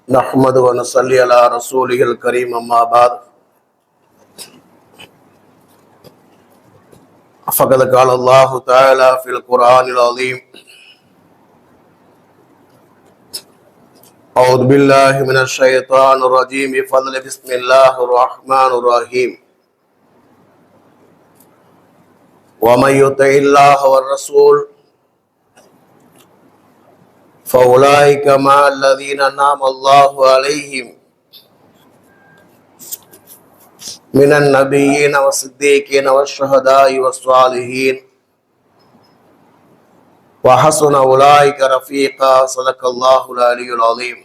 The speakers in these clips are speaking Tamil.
نحمد ونصلي على رسوله الكريم أما بعد فقد قال الله تعالى في القرآن العظيم أعوذ بالله من الشيطان الرجيم بفضل بسم الله الرحمن الرحيم ومن يطع الله والرسول فأولئك مع الذين أنعم الله عليهم من النبيين والصديقين والشهداء والصالحين وحسن أولئك رفيقا صدق الله العلي العظيم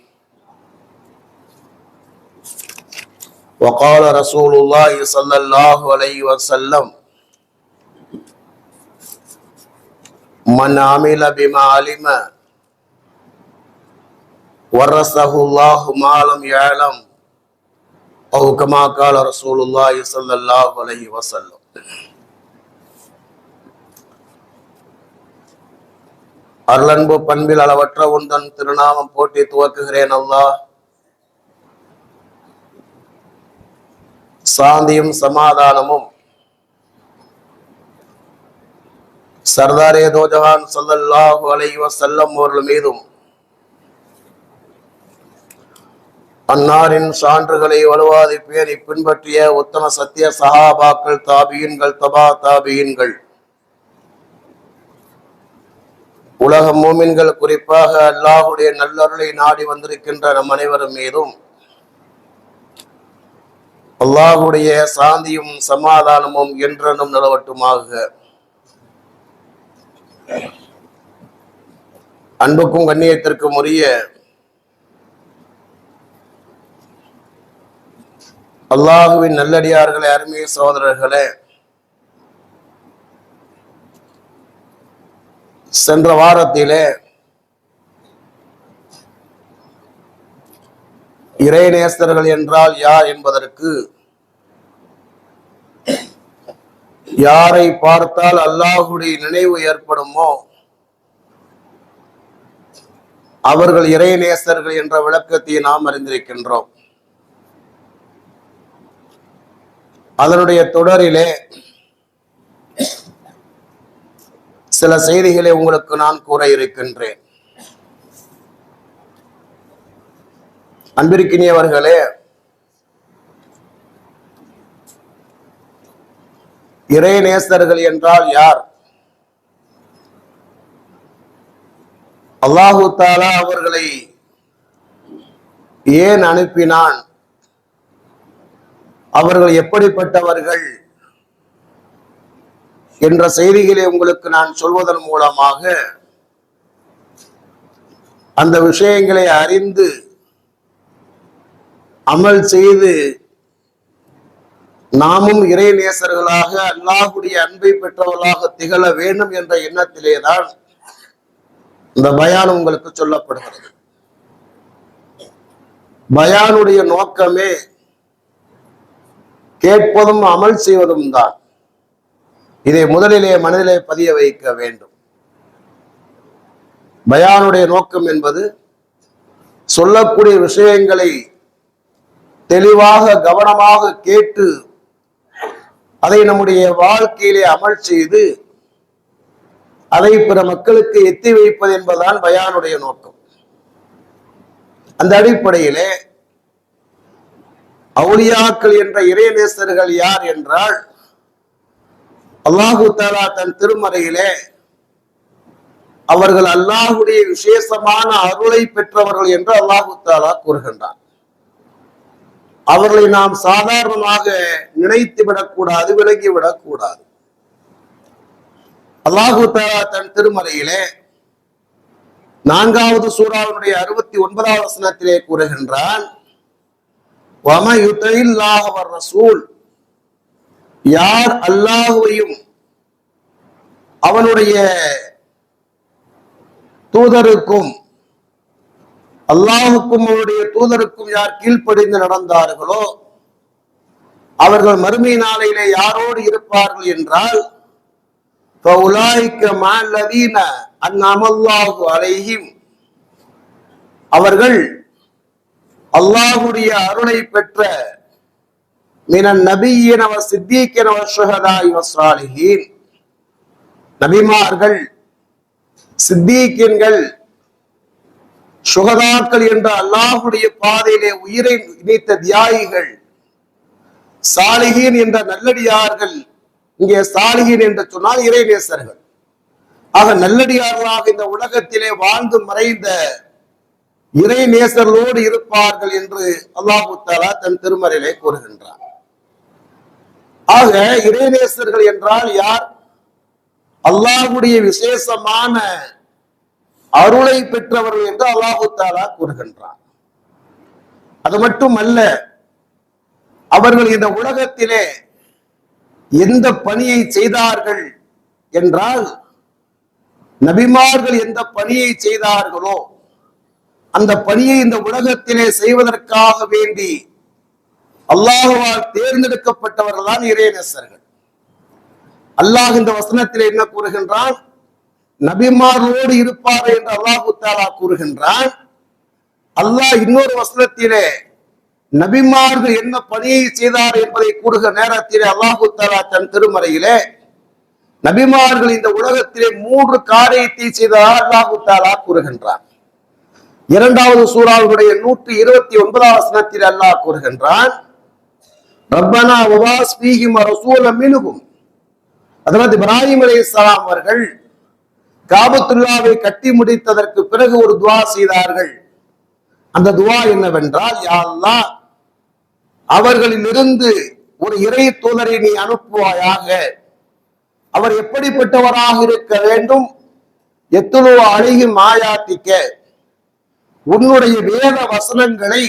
وقال رسول الله صلى الله عليه وسلم من عمل بما علم ورثه الله ما لم يعلم أو كما قال رسول الله صلى الله عليه وسلم. அருளன்பு பண்பில் அளவற்ற உந்தன் திருநாமம் போட்டி துவக்குகிறேன். அல்லாஹ் சாந்தியும் சமாதானமும் சர்தாரே தோஜஹான் ஸல்லல்லாஹு அலைஹி வஸல்லம் அவர்கள் மீதும் அன்னாரின் சான்றுகளை வலுவாதி பேணி பின்பற்றிய உத்தம சத்திய சஹாபாக்கள், தாபியீன்கள், தபா தாபியீன்கள், உலக மூமின்கள், குறிப்பாக அல்லாஹுடைய நல்லருளை நாடி வந்திருக்கின்ற நம் அனைவரும் மீதும் அல்லாஹுடைய சாந்தியும் சமாதானமும் என்றென்றும் நிலவட்டுமாக. அன்புக்கும் கண்ணியத்திற்கும் உரிய அல்லாஹுவின் நல்லடியார்களே, அருமை சகோதரர்களே, சென்ற வாரத்திலே இறைநேசர்கள் என்றால் யார் என்பதற்கு, யாரை பார்த்தால் அல்லாஹுடைய நினைவு ஏற்படுமோ அவர்கள் இறைநேசர்கள் என்ற விளக்கத்தை நாம் அறிந்திருக்கின்றோம். அதனுடைய தொடரிலே சில செய்திகளை உங்களுக்கு நான் கூற இருக்கின்றேன். அன்பிற்கினியவர்களே, இறைநேசர்கள் என்றால் யார்? அல்லாஹு தஆலா அவர்களை ஏன் அனுப்பினான்? அவர்கள் எப்படிப்பட்டவர்கள் என்ற செய்திகளை உங்களுக்கு நான் சொல்வதன் மூலமாக அந்த விஷயங்களை அறிந்து அமல் செய்து நாமும் இறைநேசர்களாக அல்லாஹுடைய அன்பை பெற்றவர்களாக திகழ வேண்டும் என்ற எண்ணத்திலேதான் இந்த பயான் உங்களுக்கு சொல்லப்படுகிறது. பயானுடைய நோக்கமே கேட்பதும் அமல் செய்வதும் தான். இதை முதலிலே மனதிலே பதிய வைக்க வேண்டும். பயானுடைய நோக்கம் என்பது சொல்லக்கூடிய விஷயங்களை தெளிவாக கவனமாக கேட்டு அதை நம்முடைய வாழ்க்கையிலே அமல் செய்து அதை பிற மக்களுக்கு எத்தி வைப்பது என்பதுதான் பயானுடைய நோக்கம். அந்த அடிப்படையிலே அவுலியாக்கள் என்ற இறைநேசர்கள் யார் என்றால், அல்லாஹு தஆலா தன் திருமறையிலே அவர்கள் அல்லாஹுடைய விசேஷமான அருளை பெற்றவர்கள் என்று அல்லாஹு தஆலா கூறுகின்றார். அவர்களை நாம் சாதாரணமாக நினைத்து விடக்கூடாது, விலகிவிடக் கூடாது. அல்லாஹு தஆலா தன் திருமறையிலே 4வது சூராவினுடைய 69வது வசனத்திலே கூறுகின்றான், وَمَن يُطِعِ اللَّهَ وَالرَّسُولَ, யார் அல்லாஹுவையும் அவனுடைய தூதருக்கும் அல்லாஹுக்கும் அவருடைய தூதருக்கும் யார் கீழ்ப்படிந்து நடந்தார்களோ அவர்கள் மறுமை நாளையிலே யாரோடு இருப்பார்கள் என்றால், فَأُولَٰئِكَ مَعَ الَّذِينَ أَنْعَمَ اللَّهُ عَلَيْهِمْ, அவர்கள் அல்லாஹுடைய அருளை பெற்ற மினன் நபிய்யின வ சித்தீக்கின வ ஷுஹதாஇ வ ஸாலிஹீன், நபிமார்கள், சித்தீக்கின்கள், சுகதாக்கள் என்ற அல்லாஹுடைய பாதையிலே உயிரை நீத்த தியாகிகள், சாலிஹீன் என்ற நல்லடியார்கள். இங்கே சாலிஹீன் என்று சொன்னால் இறைநேசர்கள். ஆக நல்லடியார்களாக இந்த உலகத்திலே வாழ்ந்து மறைந்த இறைநேசர்களோடு இருப்பார்கள் என்று அல்லாஹு தஆலா தன் திருமறையிலே கூறுகின்றார். ஆக இறைநேசர்கள் என்றால் யார்? அல்லாஹுடைய விசேஷமான அருளை பெற்றவர்கள் என்று அல்லாஹு தஆலா கூறுகின்றார். அது மட்டுமல்ல, அவர்கள் இந்த உலகத்திலே எந்த பணியை செய்தார்கள் என்றால், நபிமார்கள் எந்த பணியை செய்தார்களோ அந்த பணியை இந்த உலகத்திலே செய்வதற்காக வேண்டி அல்லாஹ்வால் தேர்ந்தெடுக்கப்பட்டவர்கள் தான் இறைநேசர்கள். அல்லாஹ் இந்த வசனத்திலே என்ன கூறுகின்றான்? நபிமார்களோடு இருப்பார் என்று அல்லாஹு தஆலா கூறுகின்றான். அல்லாஹ் இன்னொரு வசனத்திலே நபிமார்கள் என்ன பணியை செய்தார் என்பதை கூறுகிற நேரத்திலே அல்லாஹு தஆலா தன் திருமறையிலே நபிமார்கள் இந்த உலகத்திலே 3 காரியத்தை செய்ததாக அல்லாஹு தஆலா கூறுகின்றார். 2வது சூராவுடைய 129வது வசனத்தில் அல்லாஹ் கூறுகின்றான், ரப்பனா வபாஸ் ஃபீஹிம் ரசூலன் மின்ஹும். ஹஜ்ரத் இப்ராஹிம் அலைஹிஸ்ஸலாம் அவர்கள் காபத்துல்லாவை கட்டி முடித்ததற்கு பிறகு ஒரு துஆ செய்தார்கள். அந்த துஆ என்னவென்றால், யா அல்லாஹ், அவர்களிலிருந்து ஒரு இறை தூதரை நீ அனுப்புவாயாக. அவர் எப்படிப்பட்டவராக இருக்க வேண்டும்? எத்துலு அலைஹிம் ஆயாத்திக்க, உன்னுடைய வேத வசனங்களை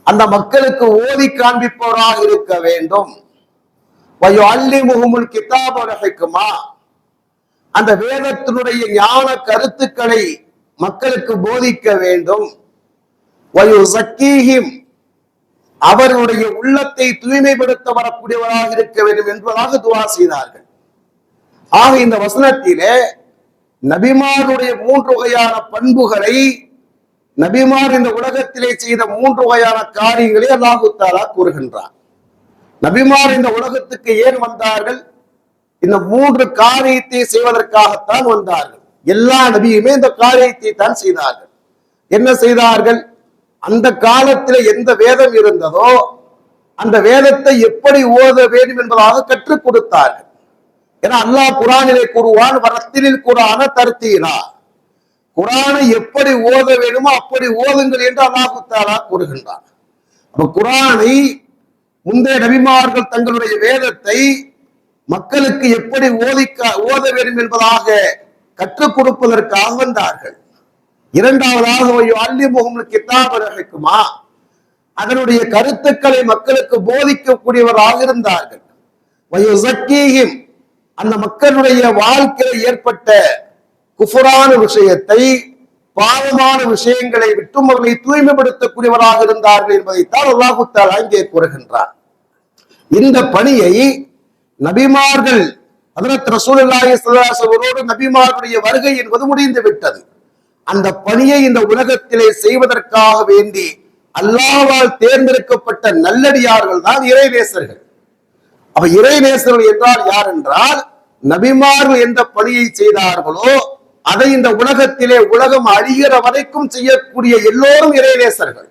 அந்த மக்களுக்கு ஓதி காண்பிப்பவராக இருக்க வேண்டும். வயுஅல்லிமுஹுமுல் கிதாப வல் ஹிக்மா, அந்த வேதத்தினுடைய ஞான கருத்துக்களை மக்களுக்கு போதிக்க வேண்டும். வயுஸக்கீஹிம், அவர்களுடைய உள்ளத்தை தூய்மைப்படுத்த வரக்கூடியவராக இருக்க வேண்டும் என்பதாக துஆ செய்தார்கள். ஆக இந்த வசனத்திலே நபிமாருடைய 3 வகையான பண்புகளை, நபிமார் இந்த உலகத்திலே செய்த 3 வகையான காரியங்களை அல்லாஹு தஆலா கூறுகின்றார். நபிமார் இந்த உலகத்துக்கு ஏன் வந்தார்கள்? இந்த 3 காரியத்தை செய்வதற்காகத்தான் வந்தார்கள். எல்லா நபியுமே இந்த காரியத்தை தான் செய்தார்கள். என்ன செய்தார்கள்? அந்த காலத்தில் எந்த வேதம் இருந்ததோ அந்த வேதத்தை எப்படி ஓத வேண்டும் என்பதாக கற்றுக் கொடுத்தார்கள். ஏன்னா அல்லாஹ் குர்ஆனிலே கூறுவான், வரத்திலில் குர்ஆன தர்தீலா, குர்ஆனை எப்படி ஓத வேண்டுமோ அப்படி ஓதுங்கள் என்று அல்லாஹ் தஆலா கூறுகின்றார். அப்ப குர்ஆனை முந்தைய நபிமார்கள் தங்களுடைய வேதத்தை மக்களுக்கு எப்படி ஓத வேண்டும் என்பதாக கற்றுக் கொடுப்பதற்காக வந்தார்கள். 2வதாக வயுஅல்லிமுஹுமுல் கிதாப வல் ஹிக்மா, அதனுடைய கருத்துக்களை மக்களுக்கு போதிக்கக்கூடியவராக இருந்தார்கள். வயுஸக்கீஹிம், அந்த மக்களுடைய வாழ்க்கையில் ஏற்பட்ட குஃபரான விஷயத்தை, பாவமான விஷயங்களை விட்டும் அவர்களை தூய்மைப்படுத்தக்கூடியவராக இருந்தார்கள் என்பதைத்தான் அல்லாஹு தஆலா இங்கே கூறுகின்றார். இந்த பணியை நபிமார்கள், ஹஜ்ரத் ரசூலுல்லாஹி ஸல்லல்லாஹு அலைஹி வஸல்லம் நபிமார்களுடைய வருகை என்பது முடிந்து விட்டது. அந்த பணியை இந்த உலகத்திலே செய்வதற்காக வேண்டி அல்லாஹ்வால் தேர்ந்தெடுக்கப்பட்ட நல்லடியார்கள் தான் இறைநேசர்கள். அப்ப இறைநேசர்கள் என்றால் யார் என்றால், நபிமார்கள் எந்த பணியை செய்தார்களோ அதை இந்த உலகத்திலே உலகம் அழிகிற வரைக்கும் செய்யக்கூடிய எல்லோரும் இறைநேசர்கள்.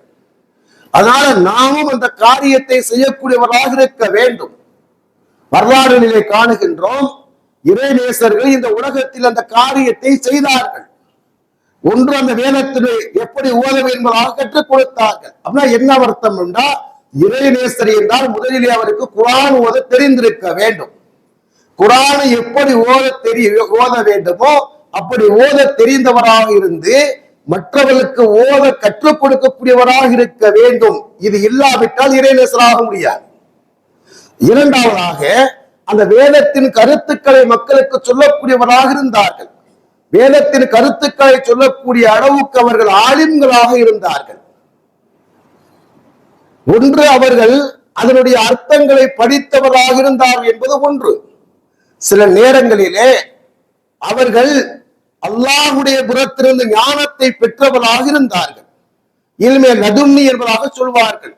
அதனால நாமும் அந்த காரியத்தை செய்யக்கூடியவராக இருக்க வேண்டும். வரலாறுகளிலே காணுகின்றோம், இறைநேசர்கள் இந்த உலகத்தில் அந்த காரியத்தை செய்தார்கள். ஒன்று, அந்த வேதத்திலே எப்படி ஓத என்பதாக கற்றுக் கொடுத்தார்கள். அப்படின்னா என்ன அர்த்தம் என்றால், இறைநேசர் என்றால் முதலிலே அவருக்கு குர்ஆன் ஓத தெரிந்திருக்க வேண்டும். குர்ஆனை எப்படி ஓத வேண்டுமோ அப்படி ஓத தெரிந்தவராக இருந்து மற்றவர்களுக்கு ஓத கற்றுக் கொடுக்கக்கூடியவராக இருக்க வேண்டும். இது இல்லாவிட்டால் இறைநேசராக முடியாது. 2வதாக, அந்த வேதத்தின் கருத்துக்களை மக்களுக்கு சொல்லக்கூடியவராக இருந்தார்கள். வேதத்தின் கருத்துக்களை சொல்லக்கூடிய அளவுக்கு அவர்கள் ஆலிம்களாக இருந்தார்கள். ஒன்று, அவர்கள் அதனுடைய அர்த்தங்களை படித்தவராக இருந்தார்கள் என்பது ஒன்று. சில நேரங்களிலே அவர்கள் அல்லாஹ்வுடைய புறத்திலிருந்து ஞானத்தை பெற்றவராக இருந்தார்கள். இல்மே லதுன்னி என்பதாக சொல்வார்கள்,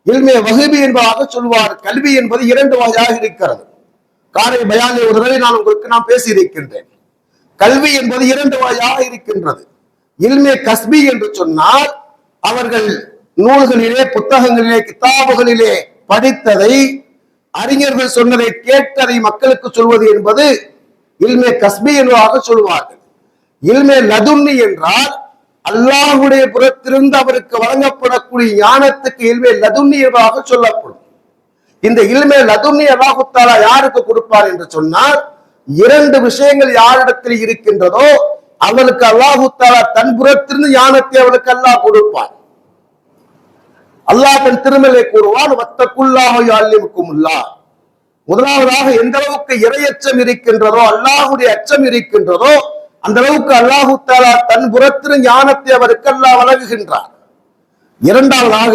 இல்மே வஹபி என்பதாக சொல்வார். கல்வி என்பது இரண்டு வகையாக இருக்கிறது. காலை பயானில் ஒரு தடவை நான் உங்களுக்கு பேசி இருக்கின்றேன். கல்வி என்பது இரண்டு வகையாக இருக்கின்றது. இல்மே கஸ்பி என்று சொன்னால் அவர்கள் நூல்களிலே, புத்தகங்களிலே, கிதாபுகளிலே படித்ததை, அறிஞர்கள் சொன்னதை கேட்டதை மக்களுக்கு சொல்வது என்பது இல்மே கஸ்பி என்பதாக சொல்வார்கள். இல்மே லதுன்னி என்றால் அல்லாஹ்வுடைய புறத்திலிருந்து அவருக்கு வழங்கப்படக்கூடிய ஞானத்துக்கு இல்மே லதுன்னி என்பதாக சொல்லப்படும். இந்த இல்மே லதுன்னி அல்லாஹு தஆலா யாருக்கு கொடுப்பார் என்று சொன்னால், இரண்டு விஷயங்கள் யாரிடத்தில் இருக்கின்றதோ அவருக்கு அல்லாஹு தஆலா தன் புறத்திலிருந்து ஞானத்தை அவருக்கு அல்லாஹ் கொடுப்பார். அல்லாஹ் தன் திருமலை கூறுவான், வத்தகுல்லாஹு யஅல்லிமுக்குமுல்லாஹ். முதலாவதாக எந்த அளவுக்கு இறையச்சம் இருக்கின்றதோ, அல்லாஹ்வுடைய அச்சம் இருக்கின்றதோ, அந்த அளவுக்கு அல்லாஹு தஆலா தன் புறத்திலிருந்து ஞானத்தை அவருக்கு அல்லாஹ் வழங்குகின்றார். இரண்டாவதாக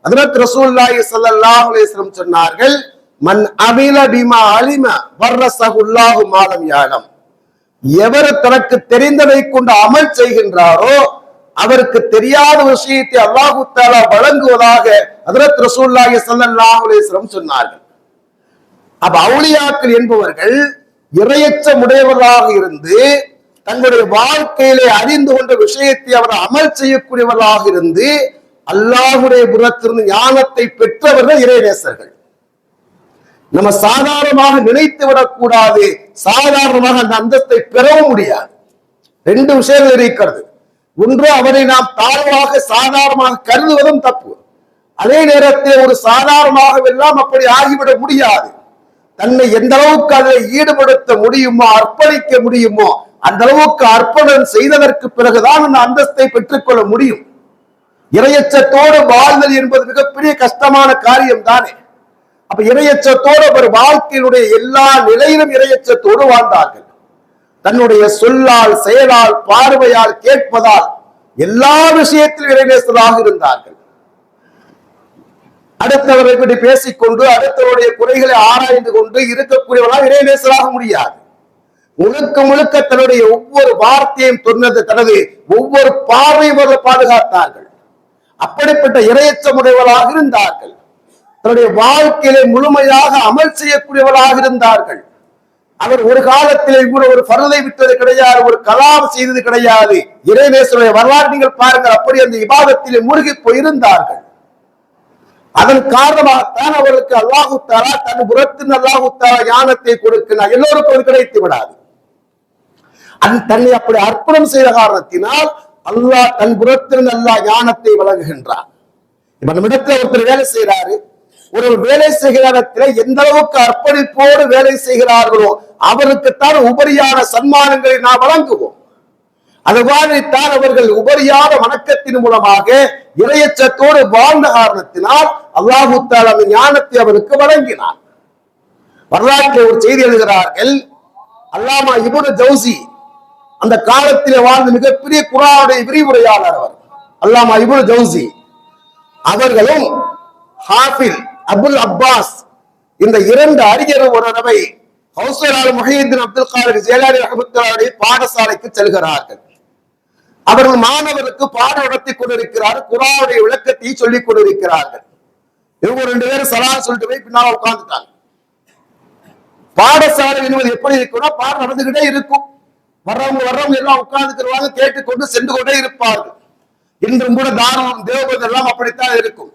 ஹஜ்ரத் ரசூலுல்லாஹி ஸல்லல்லாஹு அலைஹி வஸல்லம் சொன்னார்கள், மன் அமில பிமா அலிம வர்ரஸஹுல்லாஹு மா லம் யஅலம். எவர் தனக்கு தெரிந்ததை கொண்டு அமல் செய்கின்றாரோ அவருக்கு தெரியாத விஷயத்தை அல்லாஹு தஆலா வழங்குவதாக ஹஜ்ரத் ரசூலுல்லாஹி ஸல்லல்லாஹு அலைஹி வஸல்லம் சொன்னார்கள். அப்ப அவுலியாக்கள் என்பவர்கள் இறையச்சம் உடையவர்களாக இருந்து தங்களுடைய வாழ்க்கையிலே அறிந்து கொண்ட விஷயத்தை அவர் அமல் செய்யக்கூடியவர்களாக இருந்து அல்லாஹ்வுடைய புறத்திலிருந்து ஞானத்தை பெற்றவர்கள் இறைநேசர்கள். நம்ம சாதாரணமாக நினைத்து விடக்கூடாது, சாதாரணமாக அந்த அந்தஸ்தை பெறவும் முடியாது. ரெண்டு விஷயங்கள் இருக்கிறது. ஒன்று, அவரை நாம் தாழ்வாக சாதாரணமாக கருதுவதும் தப்பு. அதே நேரத்தில் ஒரு சாதாரணமாக எல்லாம் அப்படி ஆகிவிட முடியாது. தன்னை எந்த அளவுக்கு அதை ஈடுபடுத்த முடியுமோ, அர்ப்பணிக்க முடியுமோ, அந்த அளவுக்கு அர்ப்பணம் செய்ததற்கு பிறகுதான் அந்த அந்தஸ்தை பெற்றுக்கொள்ள முடியும். இறையச்சத்தோடு வாழ்தல் என்பது மிகப்பெரிய கஷ்டமான காரியம் தானே. அப்ப இறையச்சத்தோடு ஒரு வாழ்க்கையினுடைய எல்லா நிலையிலும் இறையச்சத்தோடு வாழ்ந்தார்கள். தன்னுடைய சொல்லால், செயலால், பார்வையால், கேட்பதால் எல்லா விஷயத்திலும் இறைநேசராக இருந்தார்கள். அடுத்தவரை பற்றி பேசிக்கொண்டு அடுத்தவருடைய குறைகளை ஆராய்ந்து கொண்டு இருக்கக்கூடியவர்களால் இறைநேசராக முடியாது. முழுக்க முழுக்க தன்னுடைய ஒவ்வொரு வார்த்தையும் சொன்னது, தனது ஒவ்வொரு பார்வையும் பாதுகாத்தார்கள். அப்படிப்பட்ட இறையச்சமுடையவர்களாக இருந்தார்கள். தன்னுடைய வாழ்க்கையிலே முழுமையாக அமல் செய்யக்கூடியவர்களாக இருந்தார்கள். அவர் ஒரு காலத்திலே கூட ஒரு பருதை விட்டது கிடையாது, ஒரு கலாம் செய்தது கிடையாது. இறைநேசருடைய வரலாறு நீங்கள் பாருங்கள், அப்படி அந்த இபாதத்திலே மூழ்கி போயிருந்தார்கள். அதன் காரணமாகத்தான் அவர்களுக்கு அல்லாஹு தஆலா தன் புறத்தின் அல்லாஹு தஆலா ஞானத்தை கொடுக்கிறார். எல்லோருக்கும் அது கிடைத்து விடாது. தன்னை அப்படி அர்ப்பணம் செய்த காரணத்தினால் அல்லாஹ் தன் புறத்தின் அல்லாஹ் ஞானத்தை வழங்குகின்றார். இப்ப நம்ம இடத்துல ஒருத்தர் வேலை செய்யறாரு, ஒரு வேலை செய்கிற இடத்துல எந்த அளவுக்கு அர்ப்பணிப்போடு வேலை செய்கிறார்களோ அவருக்குத்தான் உபரியான சன்மானங்களை நாம் வழங்குவோம். அதுவாறித்தான் அவர்கள் உபரியான வணக்கத்தின் மூலமாக இறையச்சத்தோடு வாழ்ந்த காரணத்தினால் அல்லாஹு தஆலா அந்த ஞானத்தை அவருக்கு வழங்கினார். வரலாற்றில் ஒரு செய்தி எழுதுகிறார்கள், அல்லாமா இப்னு ஜௌசி அந்த காலத்திலே வாழ்ந்த மிகப்பெரிய குர்ஆனுடைய விரிவுரையாளர் அவர் அல்லாமா இப்னு ஜௌசி. அவர்களும் ஹாஃபில் அபுல் அப்பாஸ் இந்த இரண்டு அறிஞரும் ஒரு தடவை ஹவுஸுல் முஹையீன் அப்துல் காதிர் ஜீலானி ரஹ்மத்துல்லாஹி பாடசாலைக்கு செல்கிறார்கள். அவர்கள் மாணவருக்கு பாடம் நடத்தி கொண்டிருக்கிறார், குர்ஆனுடைய விளக்கத்தை சொல்லிக் கொண்டிருக்கிறார்கள். இவங்க ரெண்டு பேரும் சலாம் சொல்லிட்டு போய் பின்னால உட்கார்ந்துட்டாங்க. பாடசாலை என்பது எப்படி இருக்குன்னா, பாடம் நடந்துகிட்டே இருக்கும், வர்றவங்க எல்லாம் உட்கார்ந்துக்கிறவாங்க, கேட்டுக்கொண்டு சென்று கொண்டே இருப்பார்கள். இன்றும் கூட தானம் தேவபந்து எல்லாம் அப்படித்தான் இருக்கும்.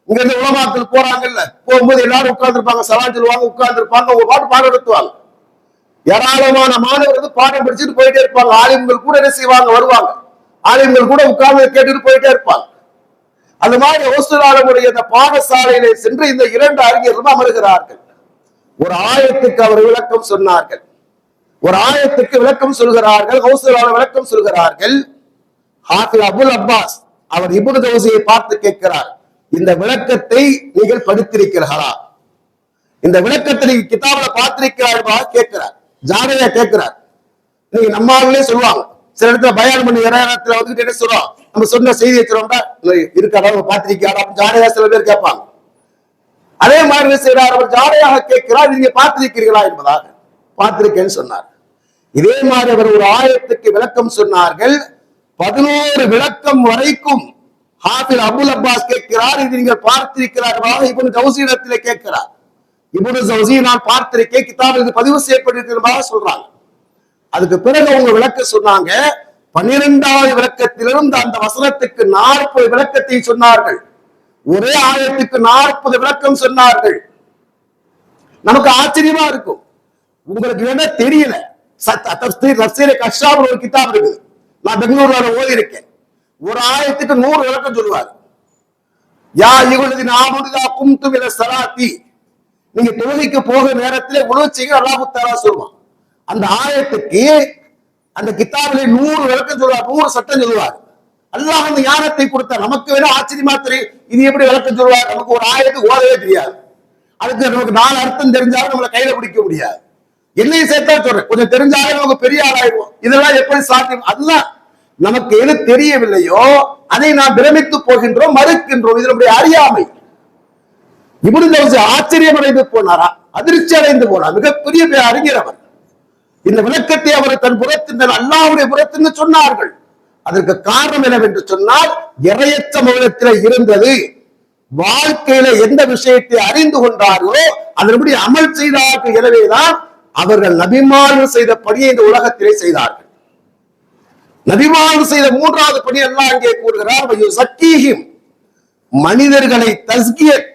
இங்க இருந்து உலமாக்கள் போறாங்கல்ல, போகும்போது எல்லாரும் உட்கார்ந்துருப்பாங்க, சலாம் சொல்லுவாங்க, உட்கார்ந்துருப்பாங்க, ஒரு பாடம் நடத்துவாங்க. ஏராளமான மாணவர்கள் பாடம் படிச்சுட்டு போயிட்டே இருப்பாங்க. ஆலிம்கள் கூட என்ன செய்வாங்க, வருவாங்க. ஆலிம்கள் கூட உட்கார்ந்து கேட்டுட்டு போயிட்டே இருப்பாங்க. அந்த மாதிரி ஹவுஸுல் இந்த பாடசாலையிலே சென்று இந்த இரண்டு அறிஞர்களும் அமர்கிறார்கள். ஒரு ஆயத்துக்கு அவர் விளக்கம் சொன்னார்கள், ஒரு ஆயத்துக்கு விளக்கம் சொல்கிறார்கள், ஹவுஸுல் விளக்கம் சொல்கிறார்கள். ஹாஃபில் அபுல் அப்பாஸ் அவர் இப்னு ஜௌசியை பார்த்து கேட்கிறார், இந்த விளக்கத்தை நீங்கள் படித்திருக்கிறீர்களா, இந்த விளக்கத்தை நீங்க கிதாபுல பார்த்திருக்கிறார்களா கேட்கிறார். ஜாடையா கேட்கிறார். நீங்க நம்மாலே சொல்லுவாங்க, சில இடத்துல பயான் பண்ணி வேற இடத்துல வந்துட்டு என்ன சொல்றோம், நம்ம சொன்ன செய்தி வச்சிருந்தா இருக்காரா பார்த்திருக்காரா ஜாடையா சில பேர் கேட்பாங்க. அதே மாதிரி செய்யறார், அவர் ஜாடையாக கேட்கிறார், நீங்க பார்த்திருக்கிறீர்களா என்பதாக. பார்த்திருக்கேன்னு சொன்னார். இதே மாதிரி அவர் ஒரு ஆயத்துக்கு விளக்கம் சொன்னார்கள். 11 விளக்கம் வரைக்கும் ஹாஃபில் அபுல் அப்பாஸ் கேட்கிறார், இது நீங்கள் பார்த்திருக்கிறார்களா? இப்னு ஜௌஸியிடத்திலே கேட்கிறார். இப்னு ஜௌஸி, நான் பார்த்திருக்கேன், கிதாபில் இது பதிவு செய்யப்பட்டிருக்கிறதாக சொல்றாங்க. அதுக்கு பிறகு அவங்க விளக்க சொன்னாங்க. 12வது விளக்கத்திலிருந்து அந்த வசனத்துக்கு 40 விளக்கத்தை சொன்னார்கள். ஒரே ஆயத்துக்கு 40 விளக்கம் சொன்னார்கள். நமக்கு ஆச்சரியமா இருக்கும். உங்களுக்கு என்ன தெரியல? ஒரு கிதாப் இருக்குது, நான் பெங்களூர்ல ஓதி இருக்கேன். ஒரு ஆயத்துக்கு 100 விளக்கம் சொல்லுவார். யா இவளது நாமுதா கும்து மின ஸலாத்தி, நீங்க தொழுகைக்கு போக நேரத்தில் உணவு செய்ய அல்லாஹ் தஆலா சொல்வான். அந்த ஆயத்துக்கு அந்த கிதாபிலே 100 விளக்கம் சொல்லுவார், 100 சட்டம் சொல்லுவார். அல்லாஹ் அந்த ஞானத்தை கொடுத்தார். நமக்கு வேணா ஆச்சரியமா தெரியும், இது எப்படி விளக்கம் சொல்லுவார்? நமக்கு ஒரு ஆயத்துக்கு ஓதவே தெரியாது. அதுக்கு நமக்கு 4 அர்த்தம் தெரிஞ்சாலும் நம்மளை கையில பிடிக்க முடியாது. என்னையும் சேர்த்தா சொல்றேன், கொஞ்சம் தெரிஞ்சாலும் நமக்கு பெரிய ஆளாயிடுவோம். இதெல்லாம் எப்படி சாத்தியம்? அதுதான் நமக்கு எது தெரியவில்லையோ அதை நாம் பிரமித்து போகின்றோம், மறுக்கின்றோம். இது நம்முடைய அறியாமை. இப்னு ஜௌஸி ஆச்சரியம் அடைந்து போனாரா, அதிர்ச்சி அடைந்து போனார். மிகப்பெரிய அறிஞர் அவர். இந்த விளக்கத்தை அவர் தன் புறத்தின் அல்லாஹ்வுடைய புறத்தின் சொன்னார்கள். அதற்கு காரணம் என்னவென்று சொன்னால், இறையற்ற மௌனத்தில் இருந்தது. வாழ்க்கையில எந்த விஷயத்தை அறிந்து கொண்டார்களோ அதன்படி அமல் செய்தார்கள். எனவேதான் அவர்கள் நபிமார்கள் செய்த பணியை இந்த உலகத்திலே செய்தார்கள். நபிமார்கள் செய்த 3வது பணி எல்லாம் அங்கே கூறுகிறார், மனிதர்களை தஸ்கியத்,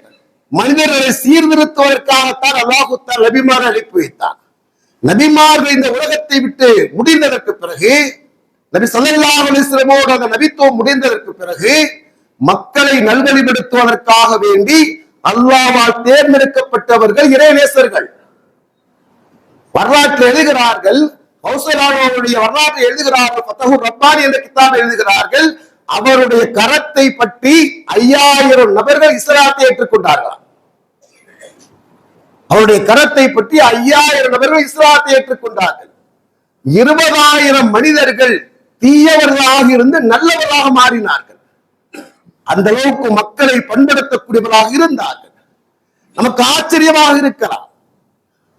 மனிதர்களை சீர்திருத்துவதற்காகத்தான் அல்லாஹ் தஆலா நபிமாரை அனுப்பி வைத்தார். நபிமார்கள் இந்த உலகத்தை விட்டு முடிந்ததற்கு பிறகு, நபி ஸல்லல்லாஹு அலைஹி வஸல்லம் அந்த நபித்துவம் முடிந்ததற்கு பிறகு மக்களை நல்வழிப்படுத்துவதற்காக வேண்டி அல்லாஹ்வால் தேர்ந்தெடுக்கப்பட்டவர்கள் இறைநேசர்கள். வரலாற்று எழுதுகிறார்கள், கௌசலாவுடைய வரலாற்றை எழுதுகிறார்கள், ஃபதஹுர் ரப்பானி என்ற கிதாபை எழுதுகிறார்கள். அவருடைய கரத்தை பற்றி 5000 நபர்கள் இஸ்லாத்தை ஏற்றுக்கொண்டார்களாம். அவருடைய கரத்தை பற்றி 5000 நபர்கள் இஸ்லாத்தை ஏற்றுக்கொண்டார்கள். 20,000 மனிதர்கள் தீயவர்களாக இருந்து நல்லவர்களாக மாறினார்கள். அந்த அளவுக்கு மக்களை பண்படுத்தக்கூடியவர்களாக இருந்தார்கள். நமக்கு ஆச்சரியமாக இருக்கலாம்.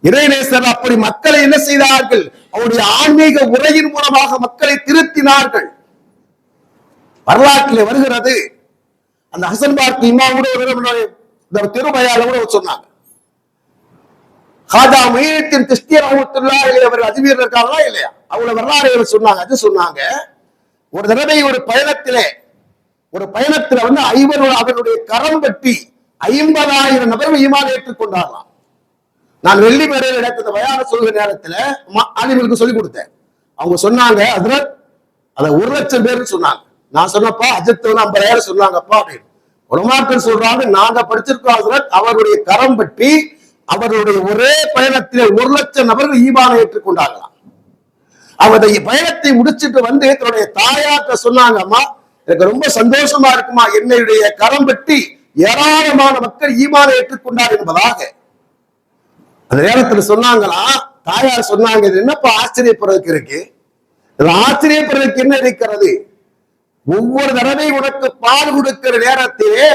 இறைநேசர் அப்படி மக்களை என்ன செய்தார்கள்? அவருடைய ஆன்மீக உரையின் மூலமாக மக்களை திருத்தினார்கள். வரலாற்றிலே வருகிறது, அந்த ஹசன் பார்க் இமாம் கூட ஒரு திருமயால கூட சொன்னாங்க, ஹாஜா முஹியுத்தீன் சிஸ்தி ரஹ்மத்துல்லாஹி அலைஹி அவர்கள் அஜ்மீர்ல இருக்காங்களா இல்லையா, அவங்க வரலாறு சொன்னாங்க. அது சொன்னாங்க, ஒரு தடவை ஒரு பயணத்திலே வந்து அவருடைய கரம் பற்றி 50,000 நபர்கள் ஈமான் ஏற்றுக்கொண்டார்களாம். நான் வெள்ளி மேடையில் நடத்த பயான சொல்கிற நேரத்துல ஆலிம்களுக்கு சொல்லிக் கொடுத்தேன். அவங்க சொன்னாங்க, ஹஜ்ரத் அதை 1,00,000 பேர் சொன்னாங்க. நான் சொன்னப்பா அஜத் 50,000 சொன்னாங்கப்பா அப்படின்னு. உலமாக்கள் சொல்றாங்க, நாங்க படிச்சிருக்கோம் ஹஜ்ரத், அவருடைய கரம் பற்றி அவருடைய ஒரே பயணத்திலே 1,00,000 நபர்கள் ஈமானை ஏற்றுக்கொண்டாங்களாம். அவருடைய பயணத்தை முடிச்சுட்டு வந்து தன்னுடைய தாயாட்ட சொன்னாங்க, அம்மா எனக்கு ரொம்ப சந்தோஷமா இருக்குமா, என்னுடைய கரம் பற்றி ஏராளமான மக்கள் ஈமானை ஏற்றுக்கொண்டார் என்பதாக. அந்த நேரத்தில் சொன்னாங்களா, தாயார் சொன்னாங்க, இது என்னப்பா ஆச்சரியப்படுறதுக்கு இருக்கு? ஆச்சரியப்படுறதுக்கு என்ன இருக்கிறது? ஒவ்வொரு தடவை உனக்கு பால் கொடுக்கிற நேரத்திலே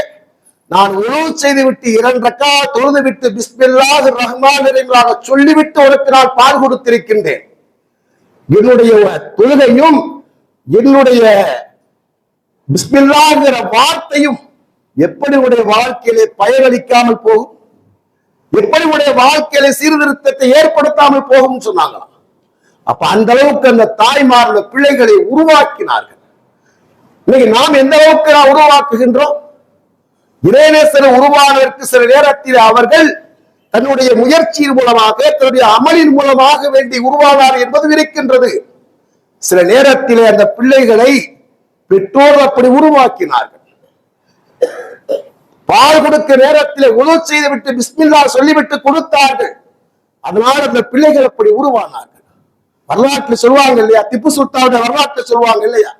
நான் உணவு செய்து விட்டு 2 ரக்காத் தொழுது விட்டு பிஸ்மில்லாஹிர் ரஹ்மானிர் ரஹீம் சொல்லிவிட்டு உனக்கு நான் பால் கொடுத்திருக்கின்றேன். என்னுடைய தொழுகையும் என்னுடைய பிஸ்மில்லாஹ்ங்கிற வார்த்தையும் எப்படி உடைய வாழ்க்கையிலே பயனளிக்காமல் போகும், எப்படி உடைய வாழ்க்கையில சீர்திருத்தத்தை ஏற்படுத்தாமல் போகும் சொன்னாங்களாம். அப்ப அந்த அளவுக்கு அந்த தாய்மார்கள் பிள்ளைகளை உருவாக்கினார்கள். இன்னைக்கு நாம் எந்த அளவுக்கு உருவாக்குகின்றோம்? இறைநேசரை உருவானதற்கு சில நேரத்தில் அவர்கள் தன்னுடைய முயற்சியின் மூலமாக, தன்னுடைய அமலின் மூலமாக வேண்டி உருவானார் என்பது இருக்கின்றது. சில நேரத்திலே அந்த பிள்ளைகளை பெற்றோர் அப்படி உருவாக்கினார்கள். பால் கொடுக்க நேரத்தில் உணவு செய்து விட்டு பிஸ்மில்லா சொல்லிவிட்டு கொடுத்தார்கள். அதனால அந்த பிள்ளைகள் அப்படி உருவானார்கள். வரலாற்று சொல்லுவாங்க இல்லையா, திப்பு சுல்தானுடைய வரலாற்று சொல்லுவாங்க இல்லையா,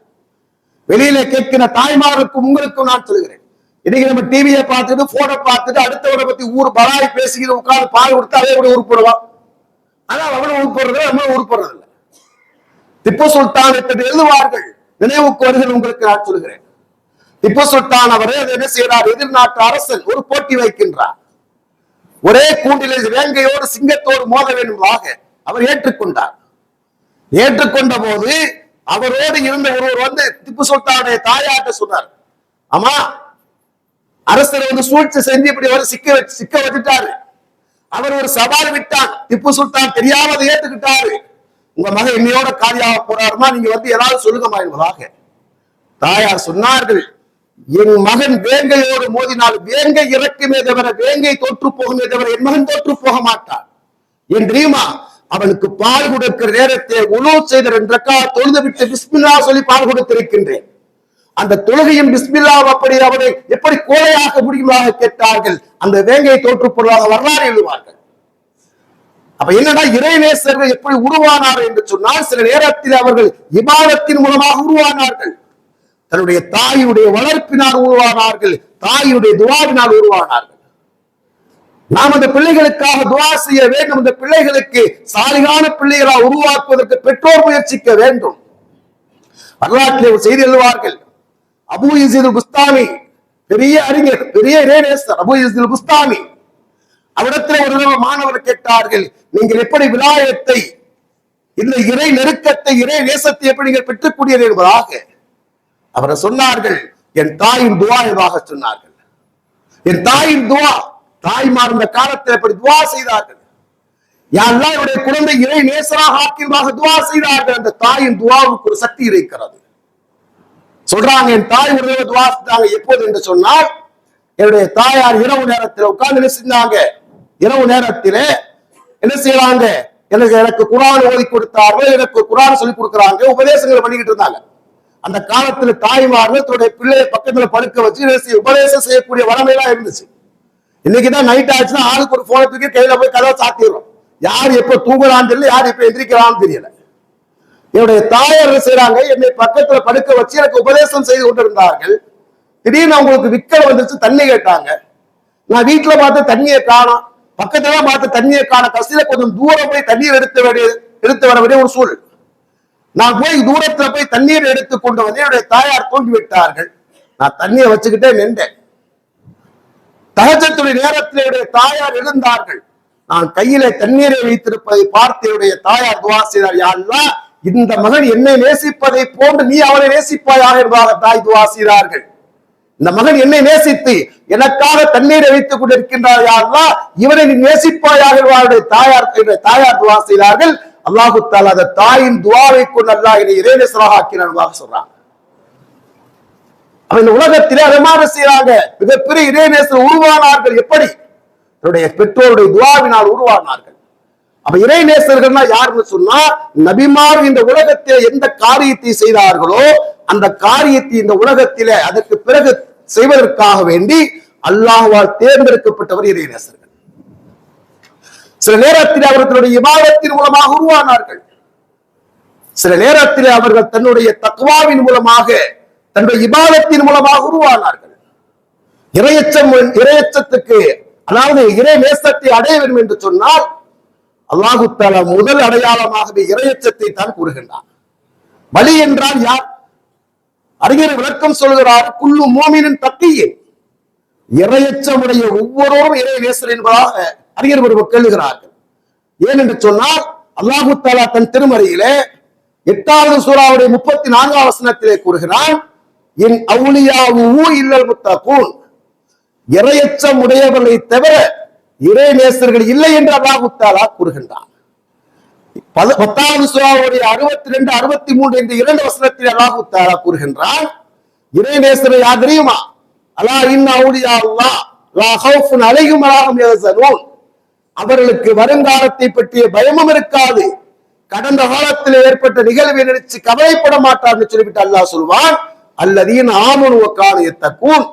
வெளியில கேட்கிற தாய்மாருக்கும் உங்களுக்கும் நான் சொல்கிறேன், இன்னைக்கு நம்ம டிவியை பார்த்துட்டு போனை பார்த்துட்டு அடுத்தவரை பத்தி ஊர் பலாய் பேசிக்கிட்டு உட்கார்ந்து பால் கொடுத்து அதே கூட உருப்படுவான். ஆனா அவனும் உருப்படுறது, நம்மளும் உருப்படுறது இல்லை. திப்பு சுல்தான் எழுதுவார்கள், நினைவுக்கு வருகிற உங்களுக்கு நான் சொல்கிறேன். திப்பு சுல்தான் அவரை என்ன செய்யறார், எதிர்நாட்டு அரசன் ஒரு போட்டி வைக்கின்றார். ஒரே கூண்டிலே வேங்கையோடு சிங்கத்தோடு மோத வேண்டுமாக அவர் ஏற்றுக்கொண்டார். ஏற்றுக்கொண்ட போது அவரோடு இருந்த ஒருவர் வந்து திப்பு சுல்தானுடைய தாயாட்ட சொன்னார், ஆமா, அரசர் வந்து சூழ்ச்சி செஞ்சு இப்படி அவர் சிக்க வச்சுட்டாரு. அவர் ஒரு சவால் விட்டார். திப்பு சுல்தான் தெரியாம அதை ஏத்துக்கிட்டாரு. உங்க மகன் என்னையோட காலியாக போறாருமா, நீங்க வந்து ஏதாவது சொல்லுங்கம்மா என்பதாக. தாயார் சொன்னார்கள், என் மகன் வேங்கையோடு மோதினால் வேங்கை இறக்குமே தவிர வேங்கை தோற்று போகுமே தவிர என் மகன் தோற்று போக மாட்டான். என் தெரியுமா, அவனுக்கு பால் கொடுக்கிற நேரத்தை உணவு செய்த 2 ரக்காத் தொழுது விட்டு பிஸ்மில்லா சொல்லி பால் கொடுத்திருக்கின்றேன். அந்த தொழுகையும் பிஸ்மில்லா அப்படி அவனை எப்படி கோழையாக முடியுமாக கேட்டார்கள். அந்த வேங்கை தோற்று போடுவதாக வரலாறு எழுதுவார்கள். அப்ப என்னன்னா, இறைநேசர்கள் எப்படி உருவானார் என்று சொன்னால், சில நேரத்தில் அவர்கள் இபாதத்தின் மூலமாக உருவானார்கள். தன்னுடைய தாயுடைய வளர்ப்பினால் உருவானார்கள், தாயுடைய துவாவினால் உருவானார்கள். நாம் அந்த பிள்ளைகளுக்காக துவா செய்ய வேண்டும். அந்த பிள்ளைகளுக்கு சாலிகான பிள்ளைகளா உருவாக்குவதற்கு பெற்றோர் முயற்சிக்க வேண்டும். வரலாற்றிலே ஒரு செய்தி எழுதுவார்கள். அபு யஸீத் புஸ்தாமி, பெரிய அறிஞர், பெரிய இறைநேசர் அபு யஸீத் புஸ்தாமி. அவரிடத்தில் ஒரு மாணவர் கேட்டார்கள், நீங்கள் எப்படி விலாயத்தை, இந்த இறை நெருக்கத்தை, இறை நேசத்தை எப்படி நீங்கள் பெற்றுக்கூடியது என்பதாக. அவரை சொன்னார்கள், என் தாயின் துவா என்பதாக சொன்னார்கள். என் தாயின் துவா. தாய்மார் இந்த காலத்தில் எப்படி துவா செய்தார்கள். யாரெல்லாம் என்னுடைய குழந்தை இறை நேசராக ஆக்கியதாக துவா செய்தார்கள். அந்த தாயின் துவாவுக்கு ஒரு சக்தி இருக்கிறது. சொல்றாங்க, என் தாய் ஒரு துவா செஞ்சாங்க. எப்போது என்று சொன்னால், என்னுடைய தாயார் இரவு நேரத்தில் உட்கார்ந்து என்ன செஞ்சாங்க, இரவு நேரத்திலே என்ன செய்யறாங்க, எனக்கு குர்ஆன் ஓதி கொடுத்தார்கள், எனக்கு குர்ஆன் சொல்லி கொடுக்குறாங்க, உபதேசங்கள் பண்ணிக்கிட்டு இருந்தாங்க. அந்த காலத்துல தாய்மார்கள் தன்னுடைய பிள்ளையை பக்கத்துல படுக்க வச்சு உபதேசம் செய்யக்கூடிய வளமையெல்லாம் இருந்துச்சு. இன்னைக்குதான் நைட் ஆச்சுன்னா ஆளுக்கு ஒரு போனை தூக்கி கையில போய் கதவை சாத்திடுறோம். யார் எப்ப தூங்கலான்னு தெரியல, யார் எப்ப எந்திரிக்கலாம்னு தெரியல. என்னுடைய தாயார் செய்யறாங்க, என்னை பக்கத்துல படுக்க வச்சு எனக்கு உபதேசம் செய்து கொண்டிருந்தார்கள். திடீர்னு அவங்களுக்கு விக்கல் வந்துருச்சு, தண்ணி கேட்டாங்க. நான் வீட்டுல பார்த்து தண்ணியை காணோம், பக்கத்துல பார்த்து தண்ணியை காண, கடைசியில கொஞ்சம் தூரம் போய் தண்ணீர் எடுத்து வர வேண்டிய ஒரு சூழல். நான் போய் தூரத்துல போய் தண்ணீர் எடுத்து கொண்டு வந்து என்னுடைய தாயார் தூங்கி விட்டார்கள். நான் தண்ணியை வச்சுக்கிட்டே நின்றேன். தஹஜ்ஜுடைய நேரத்தில் என்னுடைய தாயார் எழுந்தார்கள். நான் கையில தண்ணீரை வைத்திருப்பதை பார்த்து என்னுடைய தாயார் துவா செய்தார், யா அல்லாஹ், இந்த மகன் என்னை நேசிப்பதை போன்று நீ அவனை நேசிப்பாயாக என்பதாக தாய் துவா செய்தார்கள். இந்த மகன் என்னை நேசித்து எனக்காக தண்ணீரை வைத்துக் கொண்டிருக்கின்றார், யா அல்லாஹ், இவனை நீ நேசிப்பாயாக தாயார் துவா செய்தார்கள். அல்லாஹு தஆலா அந்த தாயின் துவாவை கொண்டு அல்லாஹ் என்னை இறைநேசராக ஆக்கினார் சொல்றாங்க. இந்த உலகத்திலே அதமாக செய்யறாங்க. மிகப்பெரிய இறைநேசர் உருவானார்கள். எப்படி? தன்னுடைய பெற்றோருடைய துவாவினால் உருவானார்கள். அப்ப இறைநேசர்கள்னா யாருன்னு சொன்னா, நபிமார் இந்த உலகத்திலே எந்த காரியத்தை செய்தார்களோ அந்த காரியத்தை இந்த உலகத்திலே அதற்கு பிறகு செய்வதற்காக வேண்டி அல்லாஹ்வால் தேர்ந்தெடுக்கப்பட்டவர் இறைநேசர்கள். சில நேரத்தில் அவர்களுடைய இபாதத்தின் மூலமாக உருவானார்கள். சில நேரத்தில் அவர்கள் தன்னுடைய தக்வாவின் மூலமாக, தன்னுடைய இபாதத்தின் மூலமாக உருவானார்கள். இறையச்சத்துக்கு, அதாவது இறை நேசத்தை அடைய வேண்டும் என்று சொன்னால் அல்லாஹு தஆலா முதல் அடையாளமாகவே இறையச்சத்தை தான் கூறுகின்றார். வலி என்றால் யார்? அறிஞர் விளக்கம் சொல்கிறார், குல்லு மூமினின் தக்கியின், இறையச்சமுடைய ஒவ்வொருவரும் இறை நேசர் என்பதாக அறிஞர் கேளுகிறார்கள். ஏனென்று சொன்னால் அல்லாஹு தஆலா தன் திருமறையிலே 8வது சூராவுடைய 34வது வசனத்திலே கூறுகிறான், என் அவுலியாவு இல்லல் முத்தகூன், இறையச்சம் உடையவர்களை தவிர இறை நேசர்கள் இல்லை என்று அல்லாஹு தஆலா கூறுகின்றான். 10வது சூராவுடைய 62, 63 என்ற 2 வசனத்தில் அல்லாஹு தஆலா கூறுகின்றான், இறை நேசரை யார் தெரியுமா? அலா இன்ன அவுலியா அல்லாஹ் லா ஹவுஃபுன் அலைஹிம் வலா ஹும் யஹ்சனூன், அவர்களுக்கு வருங்காலத்தை பற்றிய பயமும் இருக்காது, கடந்த காலத்தில் ஏற்பட்ட நிகழ்வை நினைச்சு கவலைப்பட மாட்டார்னு சொல்லிவிட்டு அல்லாஹ் சொல்வான், அல்லதீன ஆமனு வ கானூ யத்தகூன்,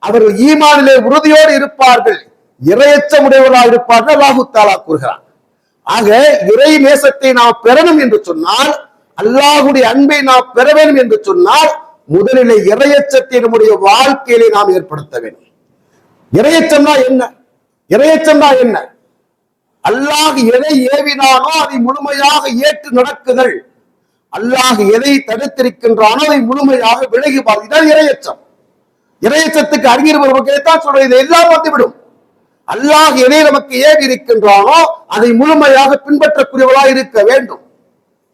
அவர்கள் ஈமானிலே உறுதியோடு இருப்பார்கள், இறையச்சமுடையவர்களாக இருப்பார்கள் அல்லாஹு தஆலா கூறுகிறான். ஆக இறை நேசத்தை நாம் பெறணும் என்று சொன்னால், அல்லாஹ்வுடைய அன்பை நாம் பெற வேண்டும் என்று சொன்னால், முதலிலே இறையச்சத்தை நம்முடைய வாழ்க்கையிலே நாம் ஏற்படுத்த வேண்டும். இறையச்சம்னா என்ன? இறையச்சம்னா என்ன? அல்லாஹ் எதை ஏவினானோ அதை முழுமையாக ஏற்று நடக்குதல், அல்லாஹ் எதை தடுத்திருக்கின்றானோ அதை முழுமையாக விலகி பார்த்தால் இறையச்சம். இறையச்சத்துக்கு அறிஞர் தான் சொல்றது, எல்லாம் வந்துவிடும். அல்லாஹ் எதை நமக்கு ஏவி இருக்கின்றானோ அதை முழுமையாக பின்பற்றக்கூடியவர்களாக இருக்க வேண்டும்.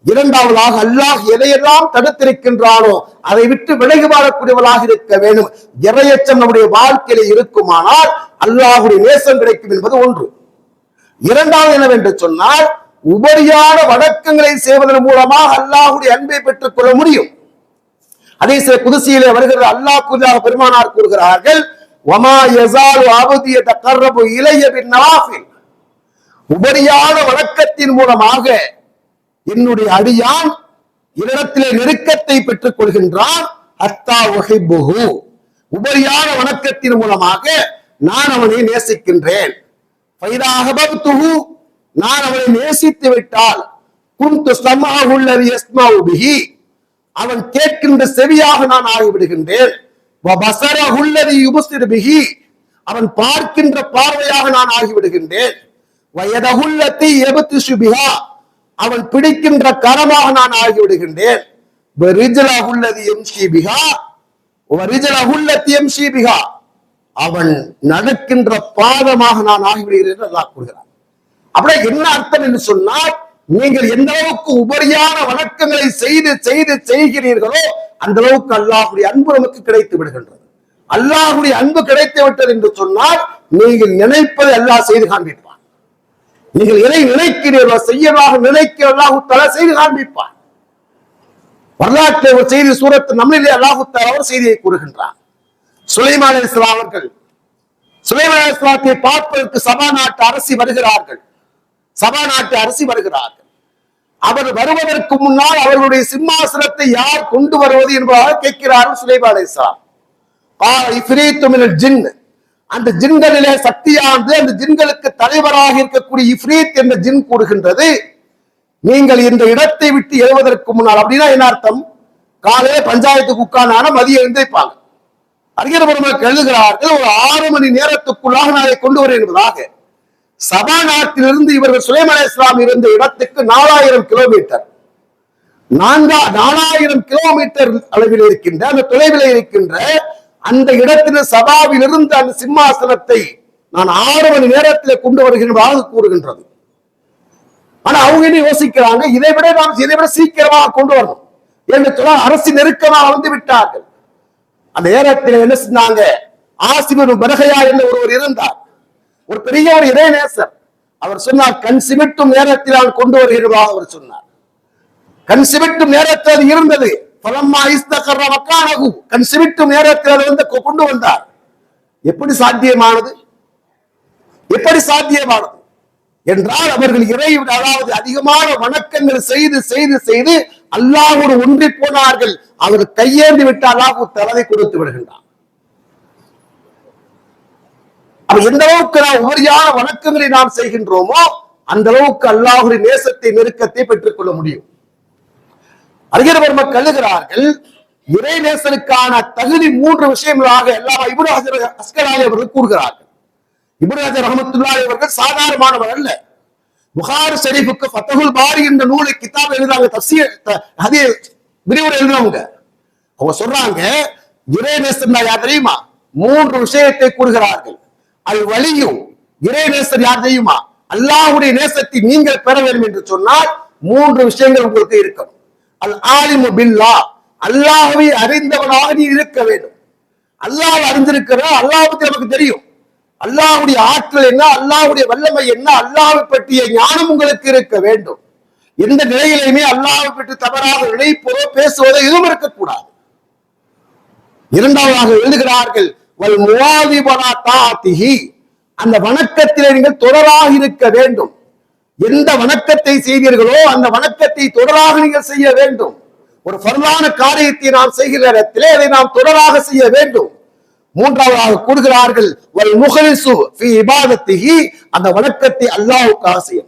இரண்டாவதாக அல்லாஹ் எதையெல்லாம் தடுத்திருக்கின்றானோ அதை விட்டு விலகி வாழக்கூடியவர்களாக இருக்க வேண்டும். இறையச்சம் நம்முடைய வாழ்க்கையில இருக்குமானால் அல்லாஹுடைய நேசம் கிடைக்கும் என்பது ஒன்று. இரண்டாவது என்னவென்று சொன்னால், உபரியான வணக்கங்களை செய்வதன் மூலமாக அல்லாஹுடைய அன்பை பெற்றுக் கொள்ள முடியும். அதே சில குதிசியிலே வருகிற அல்லாஹ் கூறியாக பெருமானார் கூறுகிறார்கள், வமா யஸாலு அப்தி யதகர்ரபு இலைய பின்னவாஃபில், உபரியான வணக்கத்தின் மூலமாக என்னுடைய அடியான் என்னிடத்திலே நெருக்கத்தை பெற்றுக் கொள்கின்றான். ஹத்தா உஹிப்புஹு, உபரியான வணக்கத்தின் மூலமாக நான் அவனை நேசிக்கின்றேன். ஃபைதா அஹ்பப்துஹு, நான் அவனை நேசித்து விட்டால் குன்து ஸமஅஹு அல்லதி யஸ்மஉ பிஹி, அவன் கேட்கின்ற செவியாக நான் ஆகிவிடுகின்றேன். வ பஸரஹு அல்லதி யுப்ஸிரு பிஹி, அவன் பார்க்கின்ற பார்வையாக நான் ஆகிவிடுகின்றேன். வ யதஹு அல்லதி யப்திஷு பிஹா, அவன் பிடிக்கின்ற கரமாக நான் ஆகிவிடுகின்றேன். அவன் நடக்கின்ற பாதமாக நான் ஆகிவிடுகிறேன் என்று அல்லாஹ் கூறுகிறான். அப்படியே என்ன அர்த்தம் என்று சொன்னால், நீங்கள் எந்த அளவுக்கு உபரியான வணக்கங்களை செய்து செய்து செய்கிறீர்களோ அந்த அளவுக்கு அல்லாஹுடைய அன்பு நமக்கு கிடைத்து விடுகின்றது. அல்லாஹுடைய அன்பு கிடைத்து விட்டது என்று சொன்னால், நீங்கள் நினைப்பதை அல்லாஹ் செய்து காண்பிப்பான். நீங்கள் எதை நினைக்கிறீர்களோ செய்யதாக நினைக்கிற அல்லாஹு தஆலா செய்து காண்பிப்பான். வரலாற்று ஒரு செய்தி சூரத் நம்மிலே அல்லாஹு தஆலா ஒரு செய்தியை கூறுகின்றார். சுலைமான் அலைஹிஸ்ஸலாம் அவர்கள் சுலைமான் அலைஹிஸ்ஸலாத்தை பார்ப்பதற்கு சபா நாட்டு அரசி வருகிறார்கள். சபா நாட்டு அரசி வருகிறார்கள். அவர் வருவதற்கு முன்னால் அவர்களுடைய சிம்மாசனத்தை யார் கொண்டு வருவது என்பதாக கேட்கிறார்கள் சுலைமான் அலைஹிஸ்ஸலாம். இஃப்ரீத்து மினல் ஜின், அந்த ஜின்களிலே சக்தியானது அந்த ஜின்களுக்கு தலைவராக இருக்கக்கூடிய இஃப்ரீத் என்ற ஜின் கூறுகின்றது, நீங்கள் இந்த இடத்தை விட்டு எழுவதற்கு முன்னால், அப்படின்னா என்ன அர்த்தம், காலையில பஞ்சாயத்துக்கு உட்கார்ந்தான மதியம் எழுந்திருப்பாங்க. அறிஞர் பெருமக்கள் எழுதுகிறார்கள், ஒரு 6 மணி நேரத்துக்குள்ளாக நாளை கொண்டு வர என்பதாக. சபா நாட்டிலிருந்து இவர்கள் சுலைமான் அலைஹிஸ்ஸலாம் இருந்த இடத்துக்கு 4000 கிலோமீட்டர் 4000 கிலோமீட்டர் அளவில் இருக்கின்ற அந்த தொலைவில் இருக்கின்ற அந்த இடத்தில் சபாவில் இருந்து அந்த சிம்மாசனத்தை நான் 6 மணி நேரத்தில் கொண்டு வருகின்றதாக கூறுகின்றது. ஆனா அவங்க என்ன யோசிக்கிறாங்க, இதை விட சீக்கிரமாக கொண்டு வரணும் என்று சொல்ல அரசு நெருக்கமாக வந்து விட்டார்கள். அந்த நேரத்தில் என்ன செஞ்சாங்க, ஆசிபர் பரகையா என்று ஒருவர் இருந்தார், ஒரு பெரிய ஒரு இறைநேசர். அவர் சொன்னார், கண் சிமிட்டும் நேரத்தில் நான் கொண்டு வருகிறதாக அவர் சொன்னார். கண் சிமிட்டும் நேரத்தில் அது இருந்தது. கண் சிமிட்டும் நேரத்தில் அதை வந்து கொண்டு வந்தார். எப்படி சாத்தியமானது, எப்படி சாத்தியமானது என்றால், அவர்கள் இறை அதாவது அதிகமான வணக்கங்கள் செய்து செய்து செய்து அல்லாஹ்வோடு ஒன்றி போனார்கள். அவர் கையேந்தி விட்டு அல்லாஹ் தலதை கொடுத்து விடுகின்றார். எந்த அளவுக்கு நாம் உபரியான வணக்கங்களை நாம் செய்கின்றோமோ அந்த அளவுக்கு அல்லாஹ்வுடைய நேசத்தை நெருக்கத்தை பெற்றுக் கொள்ள முடியும். அறிஞர் பெருமக்கள் எழுதுகிறார்கள், இறை நேசனுக்கான தகுதி 3 விஷயங்களாக எல்லாம் இப்னு ஹஜர் அஸ்கலானி அவர்கள் கூறுகிறார்கள். இப்னு ஹஜர் ரஹ்மத்துல்லாஹி அவர்கள் சாதாரணமானவர் அல்ல. புகாரி ஷரீஃபுக்கு ஃபத்ஹுல் பாரி என்ற நூலை கிதாப் எழுதுறாங்க, தஃசீர் ஹதீஸ் விரிவுரை எழுதுறவங்க. அவங்க சொல்றாங்க, இறை நேசன் யார் தெரியுமா? 3 விஷயத்தை கூறுகிறார்கள். அல் வலியும், இறை நேசர் யார் தெரியுமா? அல்லாஹ்வுடைய நேசத்தை நீங்கள் பெற வேண்டும் என்று சொன்னால் 3 விஷயங்கள் உங்களுக்கு இருக்கணும். அல் ஆலிமு பில்லாஹ், அல்லாஹ்வை அறிந்தவனாக நீ இருக்க வேண்டும். அல்லாஹ் அறிந்திருக்கிற அல்லாஹ் பற்றி நமக்கு தெரியும். அல்லாஹ்வுடைய ஆற்றல் என்ன, அல்லாஹ்வுடைய வல்லமை என்ன, அல்லாஹ்வை பற்றிய ஞானம் உங்களுக்கு இருக்க வேண்டும். எந்த நிலையிலுமே அல்லாஹ்வை பற்றி தவறாக நினைப்பதோ பேசுவதோ எதுவும் இருக்கக்கூடாது. இரண்டாவதாக எழுதுகிறார்கள், வல் முவாதிபனா தாத்திஹி, அந்த வணக்கத்திலே நீங்கள் தொடராக இருக்க வேண்டும். எந்த வணக்கத்தை செய்தீர்களோ அந்த வணக்கத்தை தொடராக நீங்கள் செய்ய வேண்டும். ஒரு ஃபர்லான காரியத்தை நாம் செய்கிற இடத்திலே அதை நாம் தொடராக செய்ய வேண்டும். மூன்றாவதாக கூறுகிறார்கள், வல் முஹ்லிசு ஃபீ இபாதத்திஹி, அந்த வணக்கத்தை அல்லாஹ்வுக்காக செய்ய,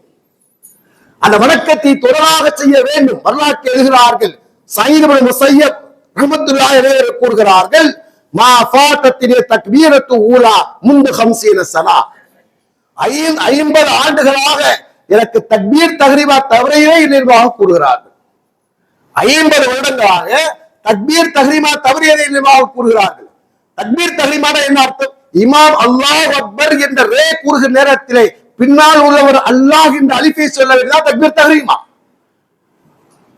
அந்த வணக்கத்தை தொடராக செய்ய வேண்டும். வரலாற்று எழுதுகிறார்கள், சயீத் இப்னு முஸய்யப் ரஹ்மத்துல்லாஹி அலைஹி கூறுகிறார்கள், மா ஃபாதத்தினி தக்பீரத்து ஊலா முந்து 50 சனா, 50 ஆண்டுகளாக எனக்கு தக்பீர் தஹ்ரீமா தவறையே இல்லையாக கூறுகிறார்கள். 50 வருடங்களாக தக்பீர் தஹ்ரீமா தவறியதை இல்லையாக கூறுகிறார்கள். தக்பீர் தஹ்ரீமான என்ன அர்த்தம்? இமாம் அல்லாஹ் அக்பர் என்ற ரே கூறுகிற நேரத்திலே பின்னால் உள்ளவர் அல்லாஹ் என்ற அலிஃபை சொல்ல வேண்டியது தக்பீர் தஹ்ரீமா.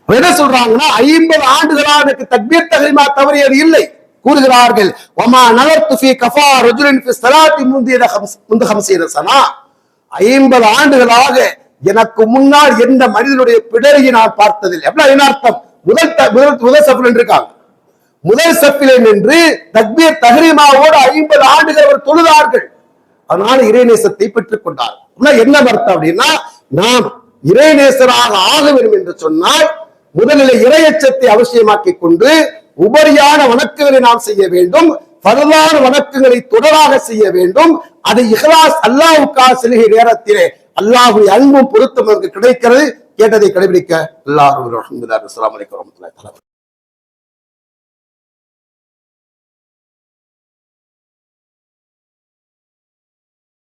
என்ன சொல்றாங்கன்னா 50 ஆண்டுகளாக எனக்கு தக்பீர் தஹ்ரீமா தவறியது இல்லை கூறுகிறார்கள். வமா நலர்து ஃபீ கஃபா ரஜுலின் ஃபீ ஸலாத்தி முந்து 50 சனா. 50 ஆண்டுகளாக எனக்கு முன்னால் எந்த மனிதனுடைய பிடரியை நான் பார்த்ததில்லை. அப்படின்னா என்ன அர்த்தம்? முதல் சஃபில் இருக்காங்க, முதல் சஃபிலே நின்று தக்பீர் தஹ்ரீமாவோடு 50 ஆண்டுகள் அவர் தொழுதார்கள். அதனால இறைநேசத்தை பெற்றுக் கொண்டார். என்ன அர்த்தம் அப்படின்னா, நாம் இறைநேசராக ஆக வேண்டும் என்று சொன்னால் முதலில் இறையச்சத்தை அவசியமாக்கிக் கொண்டு உபரியான வணக்கங்களை நாம் செய்ய வேண்டும். பரவான வணக்கங்களை தொடராக செய்ய வேண்டும். அதை இஹ்லாஸ் அல்லாஹ்வுக்காக செய்கிற நேரத்திலே அல்லாஹ்வுடைய அன்பும் பொருத்தம் நமக்கு கிடைக்கிறது. கேட்டதை கடைபிடிக்க அல்லாஹ். அஸ்ஸலாமு அலைக்கும் வரஹ்மத்துல்லாஹி.